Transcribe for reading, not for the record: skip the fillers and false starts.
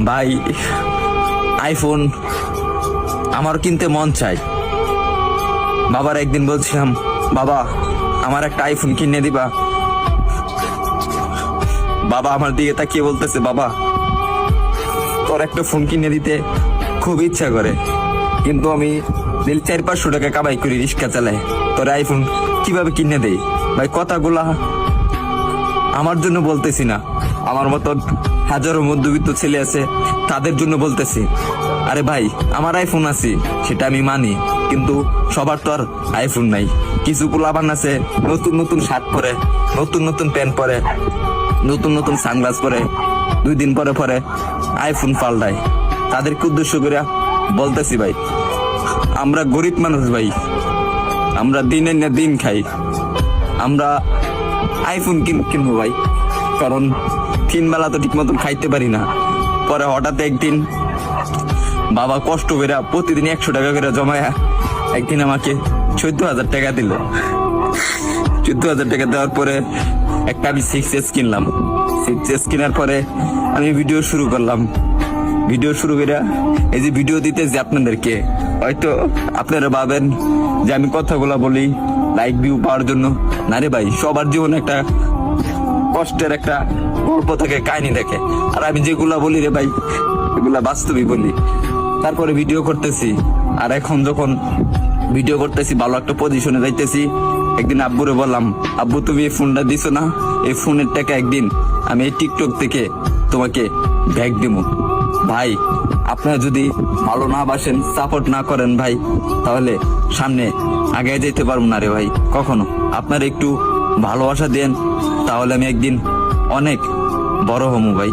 ভাই আইফোন আমার কিনতে মন চাই। বাবার একদিন বলছিলাম, বাবা আমার একটা আইফোন কিনে দিবা। বাবা আমার দিকে তাকিয়ে বলতেছে, বাবা তোর একটা ফোন কিনে দিতে খুব ইচ্ছা করে, কিন্তু আমি 400-500 টাকা কামাই করি, রিক্সা চালাই, তোর আইফোন কিভাবে কিনে দেই? ভাই কথাগুলা আমার জন্য বলতেছি না, আমার মতন হাজারো মধ্যবিত্ত ছেলে আছে তাদের জন্য বলতেছি। আরে ভাই আমার আইফোন আছে সেটা আমি মানি, কিন্তু সবার তো আর আইফোন নাই। কিছু পোলাপান আছে নতুন নতুন শার্ট পরে, নতুন নতুন প্যান্ট পরে, নতুন নতুন সানগ্লাস পরে, 2 দিন পরে পরে আইফোন পাল্টায়। তাদেরকে উদ্দেশ্য করে বলতেছি, ভাই আমরা গরিব মানুষ, ভাই আমরা দিনের না দিন খাই, আমরা আইফোন কিনবো ভাই, কারণ 3 বেলা তো ঠিক মতন খাইতে পারি না। পরে হঠাৎ একদিন বাবা কষ্ট করে প্রতিদিন 100 টাকা করে জমায়া একদিন আমাকে 14,000 টাকা দিল। 14,000 টাকা দেওয়ার পরে একটা আমি 6S কিনলাম। 6S কেনার পরে আমি ভিডিও শুরু করলাম। ভিডিও শুরু করে এই যে ভিডিও দিতেছি আপনাদেরকে, হয়তো আপনারা ভাবেন যে আমি কথাগুলা বলি লাইক ভিউ পাওয়ার জন্য। না রে ভাই, সবার জীবনে একটা কষ্টের একটা গল্প থাকে, কাহিনী থাকে, আর আমি যেগুলা বলি রে ভাই এগুলা বাস্তবই বলি। তারপরে ভিডিও করতেছি, আর এখন যখন ভিডিও করতেছি ভালো একটা পজিশনে যাইতেছি, একদিন আব্বুরে বললাম, আব্বু তুমি এই ফোনটা দিছো না, এই ফোনের টাকা একদিন আমি এই টিকটক থেকে তোমাকে ব্যাগ দিব। ভাই আপনারা যদি ভালো না বাসেন, সাপোর্ট না করেন ভাই, তাহলে সামনে আগে যেতে পারবো না রে ভাই কখনো। আপনারা একটু ভালোবাসা দেন, তাহলে আমি একদিন অনেক বড় হমু ভাই।